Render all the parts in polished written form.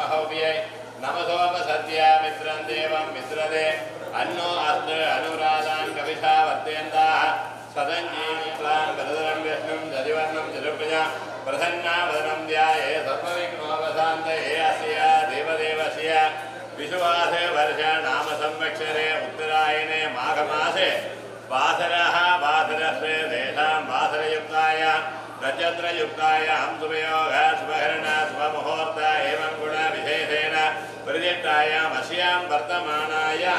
महोव्यै नमसोम सत्या मित्रं देवं मित्रदे अन्नो अस्त्र अनुराधान् कविषा वर्धयन्ताः सदञ्जीविक्लां वरदरं विष्णुं दधिवर्णं चतुर्भुजा प्रसन्ना वदनं ध्याये सर्वविघ्नोपशान्तये अस्य देवदेवस्य विषुवासे वर्ष नाम संवत्सरे उत्तरायणे माघमासे वासरः वासरस्य तेषां वासरयुक्ताय नक्षत्रयुक्ताय शुभयोग शुभहरण शुभमुहूर्त एवं गुणविशेषेण प्रतिष्ठायाम् अस्यां वर्तमानायां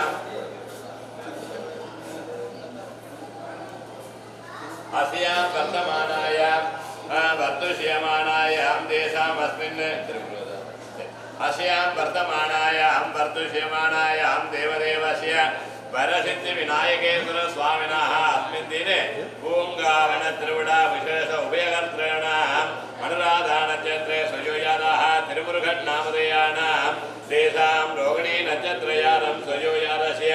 वर्तुष्यमानायां देशामस्मिन् अस्यां वर्तुष्यमानायां देवदेवस्य वरसिद्धिविनायकेश्वर स्वामिनः अस्मिन् दिने पूङ्गावण त्रिवुडा विशेष उभयकर्तॄणाम् अनुराधानक्षत्रे सुयोजातः तिरुमुरुघट्नामधेयानां तेषां रोहिणी नक्षत्रयानं सुयोजातस्य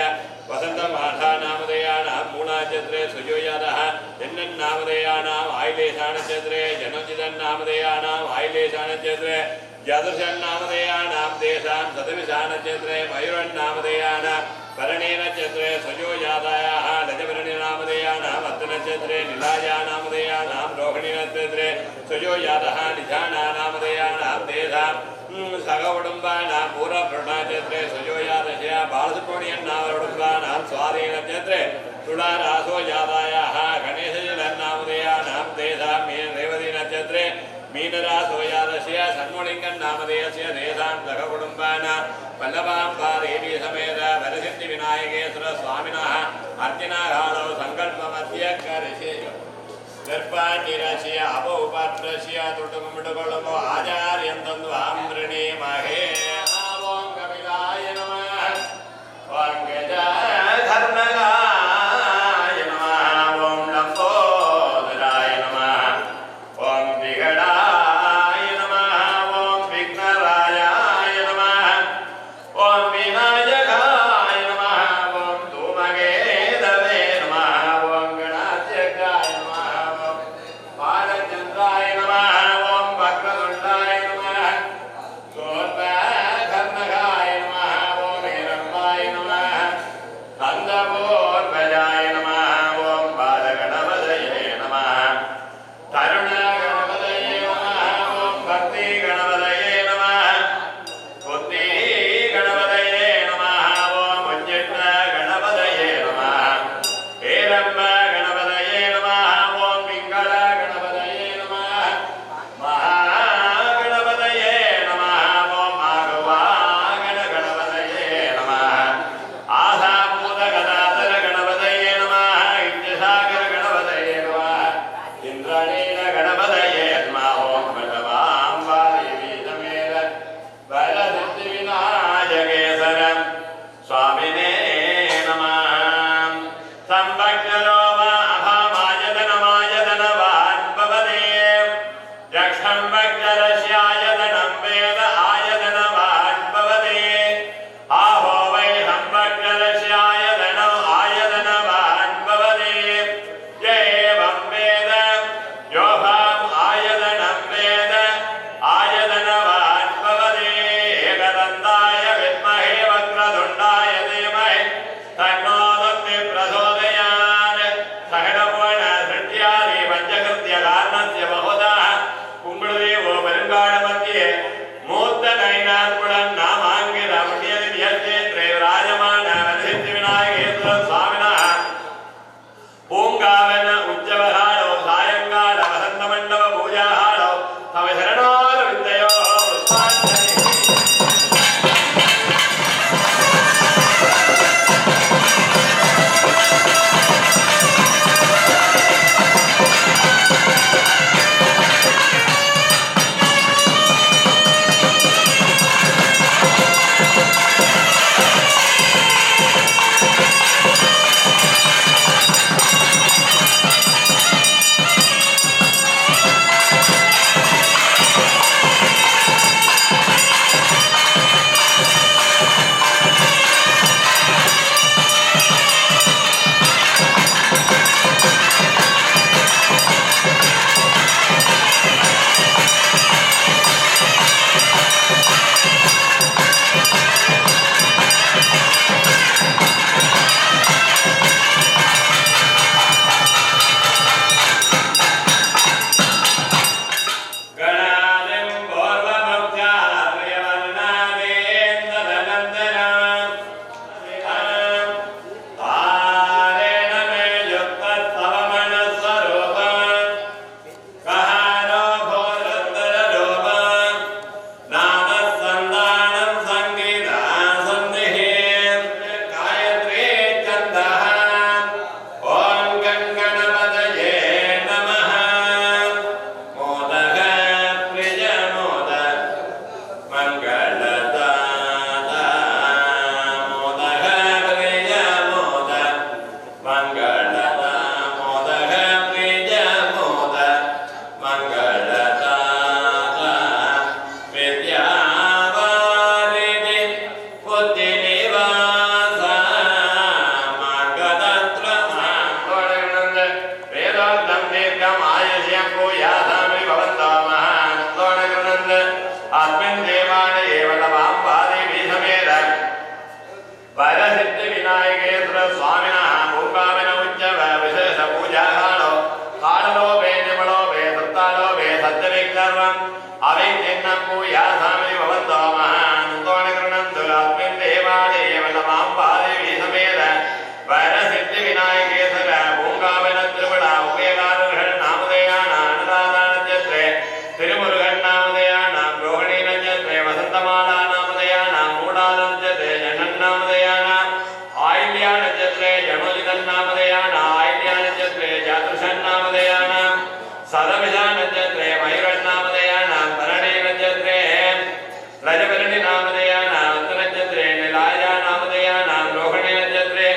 वसन्तमासानामधेयानां मूलनक्षत्रे सुयोजातः जन्नन्नामधेयानाम् आयलेशानक्षत्रे जनोजितन्नामधेयानाम् आयलेशानक्षत्रे जादृशन्नामधेयानां तेषां शतविशानक्षत्रे मयूरन्नामधेयानां भरणीनक्षत्रे सुयोजातायाः लजभरणीनामधेयानाम् अत्तनक्षत्रे नीलायानामधेयानां रोहिणीनक्षत्रे सुयोजातः निजानानामधेयानां तेषां सगकुटुम्बानां पूर्वपुरुषनक्षत्रे सुयोजातस्य बालसुब्रह्मण्यन्नामकुटुम्बानां स्वाधीनक्षत्रे तुलारासोजातायाः गणेशजलन्नामधेयानां तेषां रेवतीनक्षत्रे मीनरासोजातस्य षण्मुलिङ्गन्नामधेयस्य तेषां सगकुटुम्बानां वल्लभाम्बादेवी समेत वरसिद्धिविनायकेश्वर स्वामिनः अर्चनाकालौ सङ्कल्पमध्य करिष्ये दर्पाण्यस्य अपौपात्रस्य तुटुमुटुकुलमो आचार्यं तन्द्वां वृणीमहे ॐ कपिलाय नमः ॐ गजधर्मगाय नमः ॐ लम्बोदराय नमः ॐ विघटाय नमः ॐ विघ्नराजाय नमः ॐ विनायकाय नमः ॐ धूमकेतवे नमः ॐ गणाध्यक्षाय नमः ॐ बालचन्द्राय नमः ॐ वक्रतुण्डाय नमः ॐ स्वामिनः पूङ्गामिन उच्चव विशेष पूजाकालो काललोभे निमलोभे सत्तालोभे सत्यविकर्मम् अविन्निन्नं पूयासामि भवन्तो महान्तोणकृणन्तु अस्मिन् देवालये वल्लभाम्बादेवी समेत वरसिद्धिविनायकेश्वर पूङ्गामिन त्रिपुर उभयकारुहृ नामधेयान अनुराधानक्षत्रे तिरुमुरुगन् नामधेयान रोहिणी नक्षत्रे वसन्तमाला नामधेयान मूढानक्षत्रे जन्नन्नामधेयान आयल्या नक्षत्रे जणोजितन्नामधेयान आयल्या नक्षत्रे जातृषन्नामधेयान सदविषा नक्षत्रे मयूरन्नामधेयान भरणी नक्षत्रे रजभरणी नामधेयान नक्षत्रे नीलाया नामधेयान रोहिणी नक्षत्रे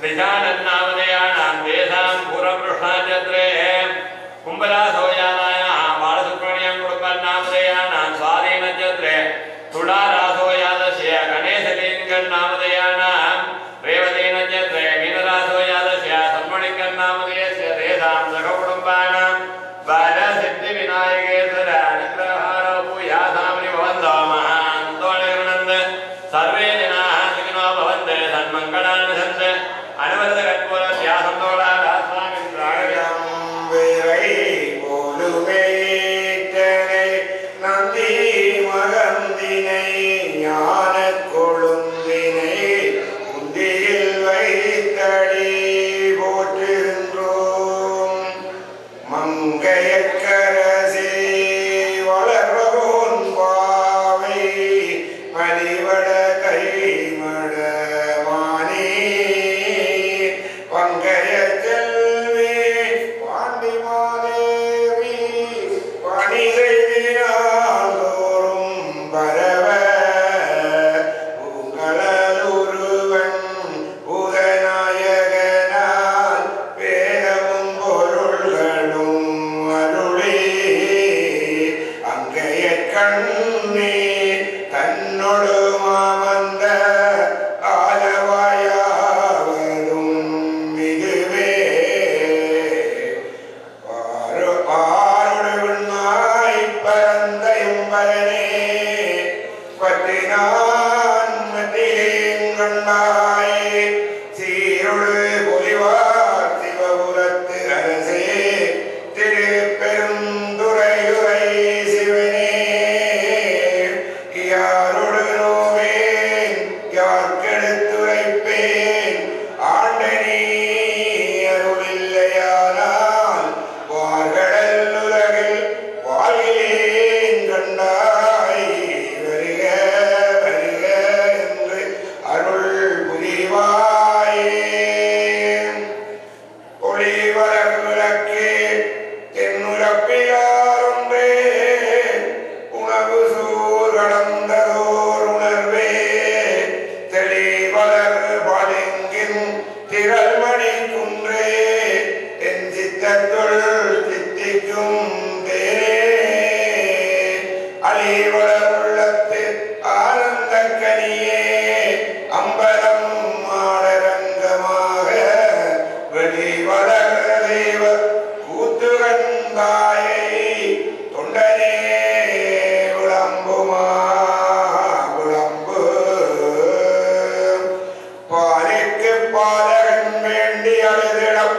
त्रिशानन्नामधेयान देशां पूर्वपृष्ठनक्षत्रे कुम्भरासोयानाय बालसुब्रह्मण्यं कुटुम्बन्नामधेयान स्वाति नक्षत्रे तुलारासोयादस्य गणेशलिङ्गन्नामधेयान रेवती नक्षत्रे मीनरासोयादस्य सम्मणिकन्नामधेयस्य तेषां सखकुटुम्बानां वरसिद्धिविनायकेश्वर अनुग्रहारो पूयासामि भवन्तो महान्तोणकृणन्त सर्वे जनाः सुखिनो भवन्तु सन्मङ्गलानि सन्तु अनुवरदकर्पूरस्यासन्तोषादास्वामिन्द्राय வேரை போலுமேற்றனை நந்தி மகந்தினை ஞானக் கொழுந்தினை உந்தியில் வைத்தடி போற்றுகின்றோம். மங்கையக்கரசே வளர்வகோன் பாவை மலிவட கைமட மானே பங்கைய செல்வி பாண்டி மாதேவி பணி செய்தினால்தோறும் பரவ பூங்கலருவன் பூதநாயகனால் வேதமும் பொருள்களும் அருளே அங்கைய கண்ணே தன்னொடு மாமந்த ஆலவாயாவதும் இதுவே பாருடுவிண்ணாய் பரந்தையும் பரனே பற்றினான் மத்திலேன் கண்டாய் சீருடு பொலிவார் சிவபுரத்து அரசே திருப்பெருந்துறையுரை சிவனே யாரொடு நோவேன் யார்கெடுத்துரைப்பேன் ஆண்டனே அருளில்லையானால் வார்கடல் உலகில் வாழ்கிறேன் கண்டாய் வருக வருக என்று அருள் புரிவாயே. ஒளிவளர் விளக்கே தென்னுரப்பிலாரொன்றே உணவு சூர் கடந்ததோர் உணர்வே தெளிவளர் பாலிங்கின் திரள்மணி குன்றே என் சித்தத்துள் சித்திக்கும் தேனே அழிவளர் உள்ளத்து ஆனந்த கனியே அம்பலம் மாடரங்கமாக வெளிவளர் தெய்வ கூத்துகந்தாயை தொண்டனே விளம்புமா விளம்பு பாலைக்கு பாலகன் வேண்டி அழுதிடம்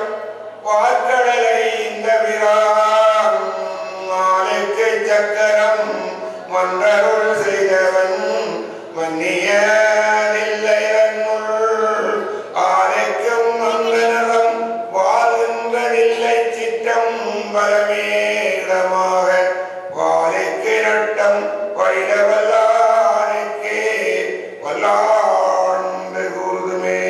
பார்க்கடலை இந்த விரான் மாலைக்கு சக்கரம் மன்றருள் செய்தவன் மன்னியதில்லை தன்னுள் ஆலைக்கும் மங்களம் வாழ்கின்றதில்லை சிற்றம் பலமேடமாக வாழைக்கு நட்டம் பயிலவல்லானுக்கே வல்லாண்டு கூறுதுமே.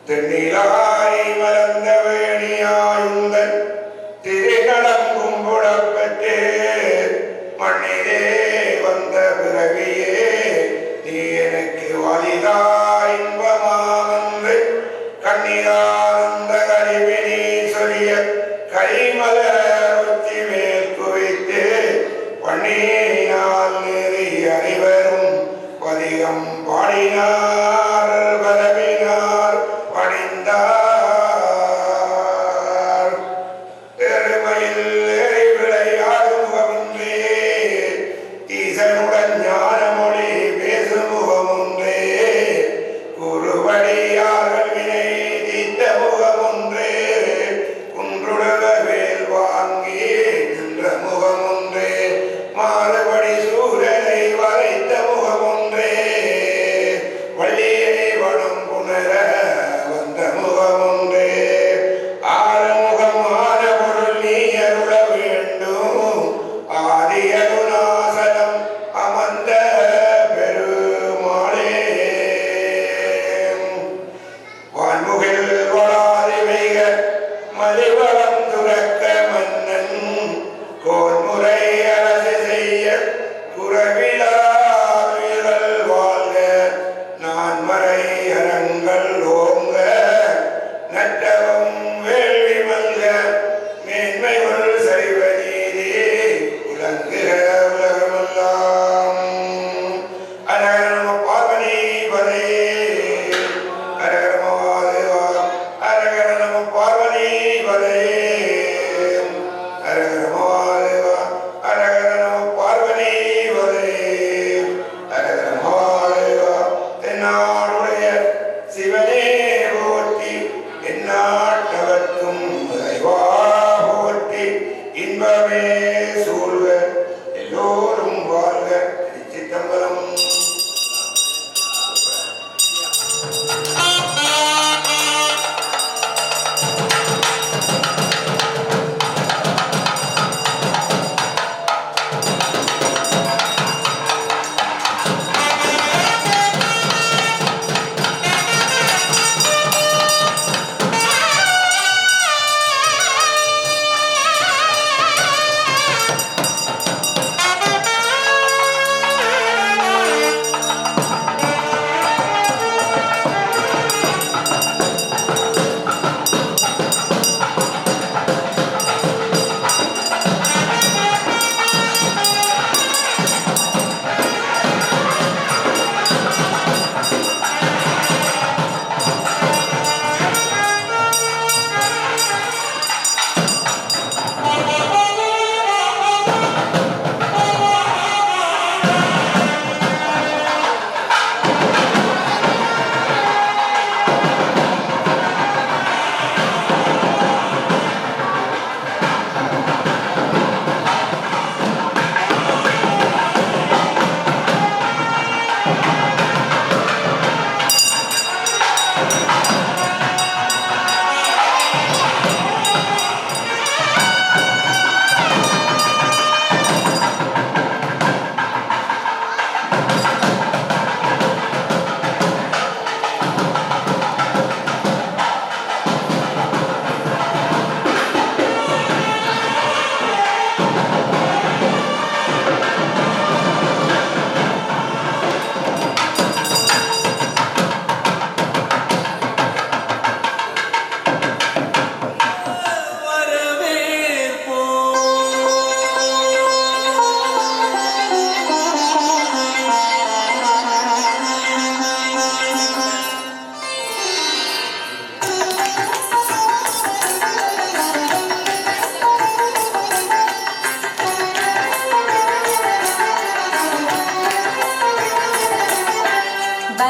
தென்னிலாய் மலர்ந்த வேணியாயுந்தன் திருநடம் கும்புடப்பட்டு மண்ணிலே வந்த பிறவியே நீ எனக்கு வாலிதாய் இன்பமானந்து கண்ணீரானந்த கருவினி சொல்லிய கைமலர் உச்சி மேல் குவித்து பண்ணினால் நெறி அனைவரும் பதிகம் பாடினார் பரவினார் பணிந்தார். பெருமையில் ஏறி விளையாடும் முகமொன்றே ஈசனுடன் ஞானமொழி பேசும் முகமொன்றே குரு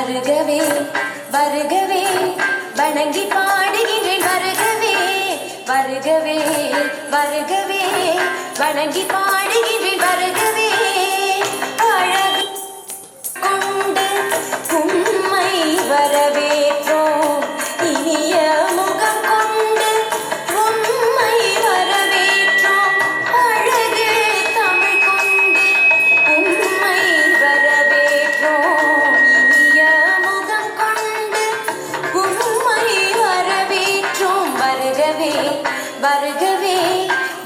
வருகவே வருகவே வணங்கி பாடுகின்றேன் வருகவே வருகவே வருகவே வணங்கி பாடுகின்றேன் வருகவே அழகு கொண்டு உம்மை வரவேற்றோம் இனிய முகம் கொண்டு உம்மை வரவேற்றோம் அழகு தமிழ் கொண்டு உம்மை வரவேற்றோம் இனிய முகம் கொண்டு உம்மை வரவேற்றோம் வருகவே வருகவே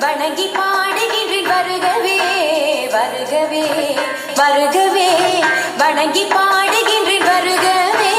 வணங்கி பாடுகின்றேன் வருகவே வருகவே வருகவே வணங்கி பாடுகின்றேன் வருகவே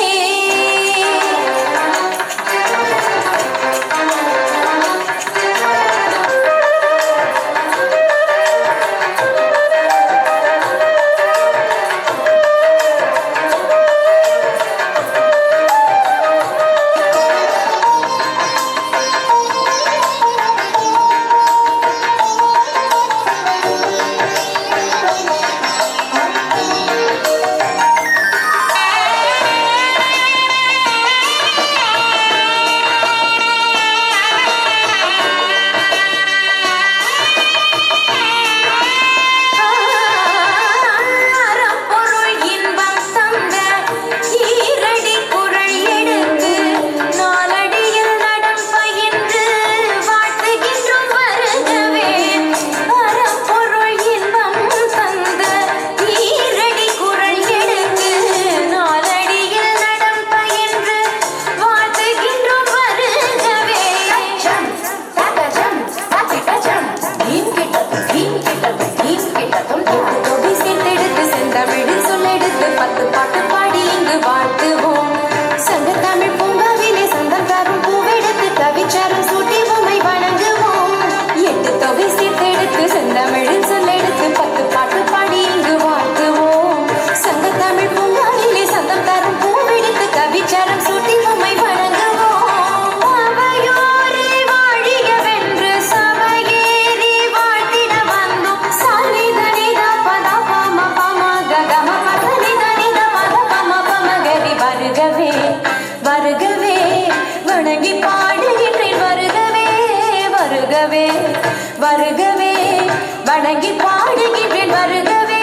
வருகவே வணங்கி பாடுகின்றேன் வருகவே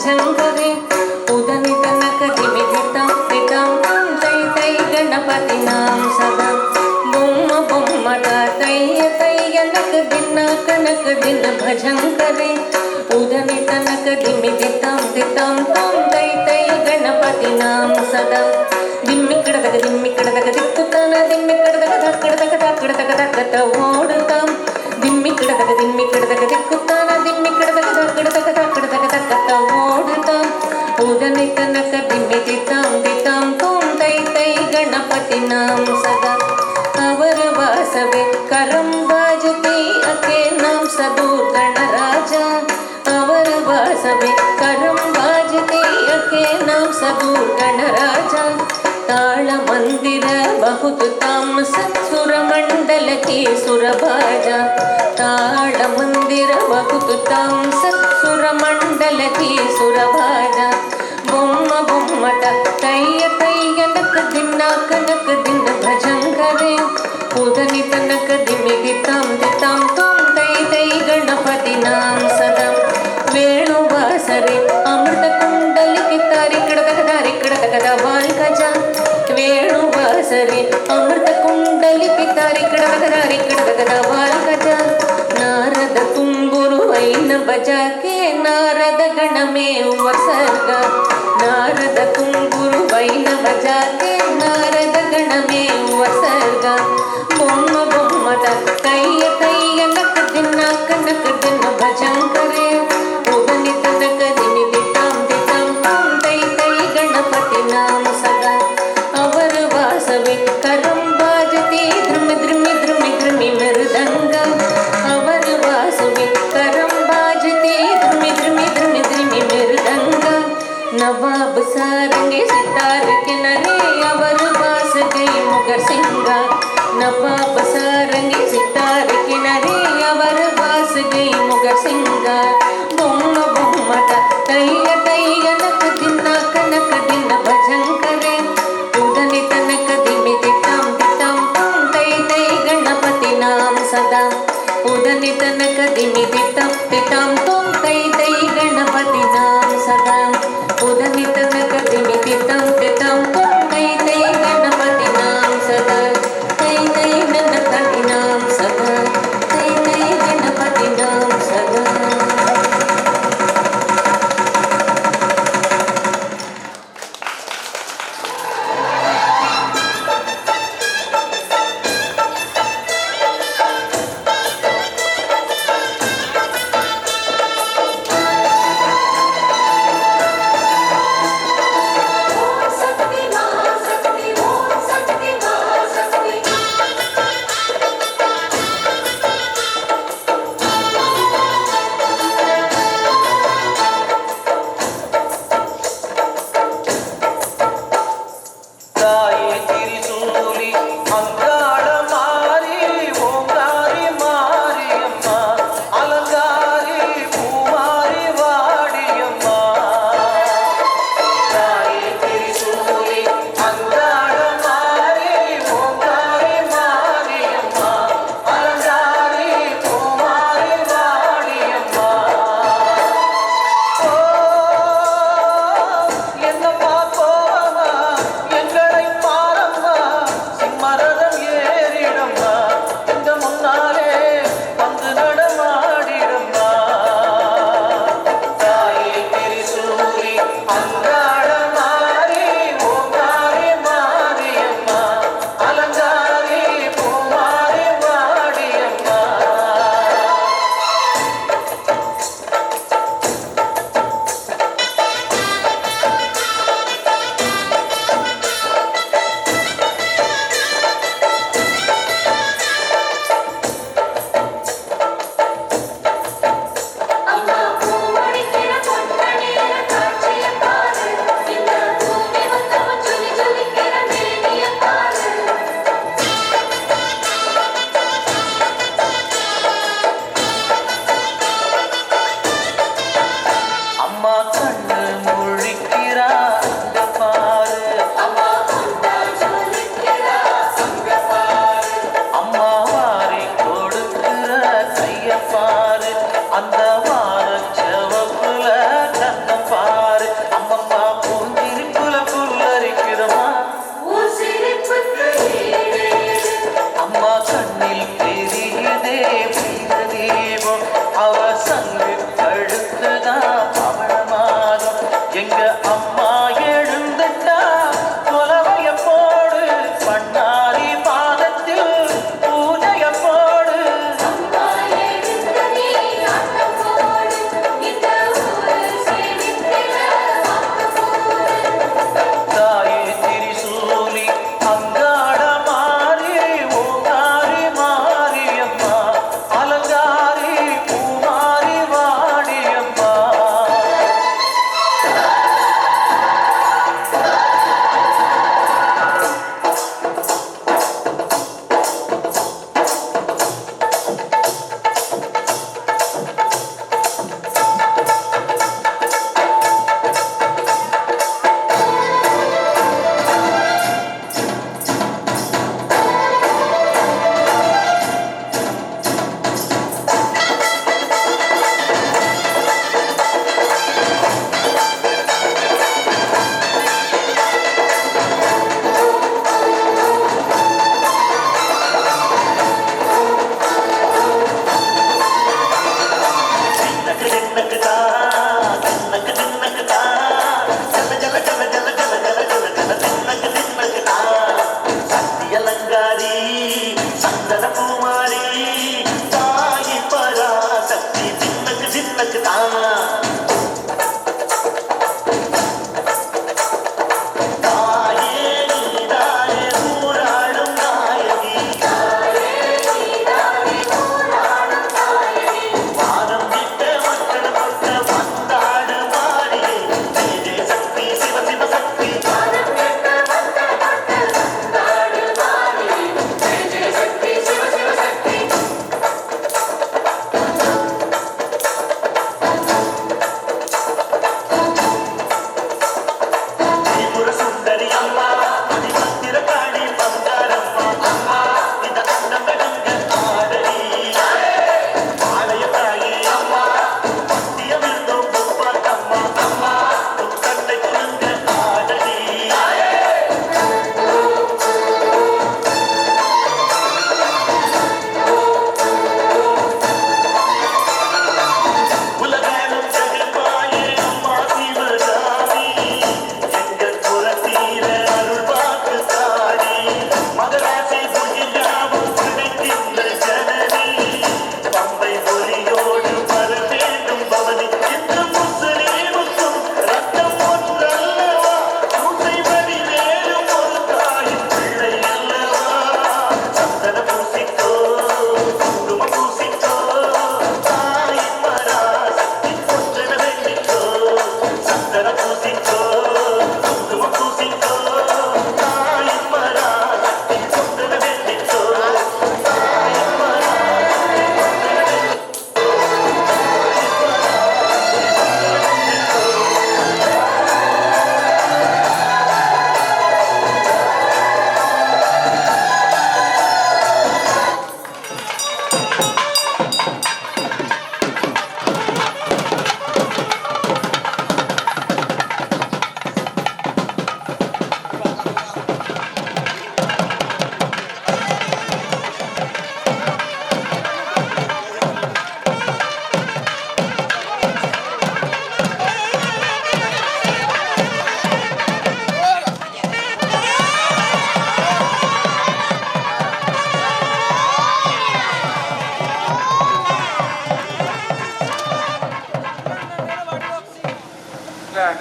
भजङ्करे उदनि तनक दिमि दितं दितं तै तै गणपतिनां सदा बोम्म बोम्मट तैय तैय नक दिन कनक दिन भजङ्करे उदनि तनक दिमि दितं दितं तै तै गणपतिनां सदा दिम्मिकडदक दिक्कुतान दिम्मिकडदक धक्कडदक धक्कडदक धक्कत ओडतां दिम्मिकडदक दिक्कुतान दिम्मिकडदक धक्कडदक धक्कडदक धक्कत ओडतां उदनि तनक दिमि दितं दितं तै तै गणपतिनां सदा अवर वासवे करं बाजते अके नाम सदूर गणराजा अवर वासवे करं बाजते अके नाम सदूर गणराजा ताल मंदिर बहुत ताम सत्सुर मंडल की सुरभाजा ताल मंदिर बहुत ताम सत्सुर मंडल की सुरभाजा बोम्म बोम्मट तैय तैय नक दिन कनक दिन भजङ्करे उदनि तनक दिमि दितं दितं तै तै गणपतिनां सदा वेणुवासरे अमृत कुण्डलिके तारिकडदक बाल्कजा वेणुवासरे अमृत कुण्डलिके तारिकडदक बाल्कजा नारद तुम्बुरु वैन बजाके नारद गण में उपसर्ग नारद तुम्बुरु वैन बजाके नारद गण में उपसर्ग बोम्म बोम्मट तैय तैय नक दिन कनक दिन भजङ्करे उदनि तनक दिमि दितं दितं तै तै गणपतिनां सदा अवर वासवे करं बाजते द्रुमि द्रुमि द्रुमि द्रुमि मृदङ्ग अवर वासवे करं बाजते द्रुमि द्रुमि द्रुमि द्रुमि मृदङ्ग नवाब सारंगे सितार किनारे अवर वास गई मुगर सिंगा नवाब सारंगे सितार किनारे अवर वास गई मुगर सिंगा बोम्म बोम्मट तैय तैय नक दिन कनक दिन भजङ्करे उदनि तनक दिमि दितं दितं तै तै गणपतिनां सदा उदनि तनक दिमि दितं दितं तै तै गणपतिनां सदा उदनि तनक दिमि दितं दितं तै तै गणपतिनां सदा तै तै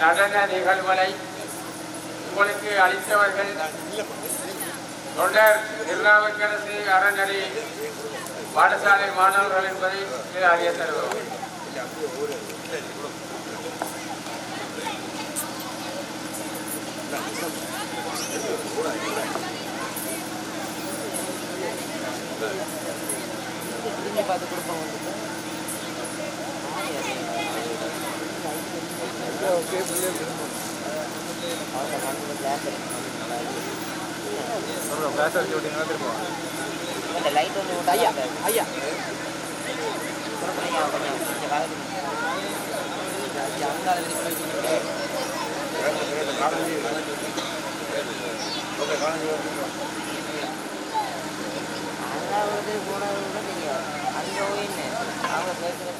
நடன நிகழ்வுகளை உங்களுக்கு அளித்தவர்கள் தொண்டர் திருநாவுக்கரசு அறநெறி பாடசாலை மாணவர்கள் என்பதை அறிய தருவோம். லைட் ஒன்று ஐயா ஐயா அதாவது போனது கூட தெரியாது அங்கே போயின்னு அவங்க பேசுகிற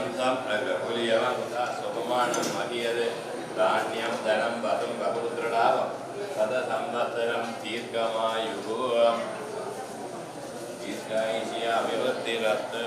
வம்சம் புலியவம்சா சுகுமானம் மகியது தானியம் தனம் பதும் பகுதிருடாவம் சத சம்பத்தரம் தீர்க்கமாயுகு தீர்க்காயிஷிய அபிவருத்தி ரத்து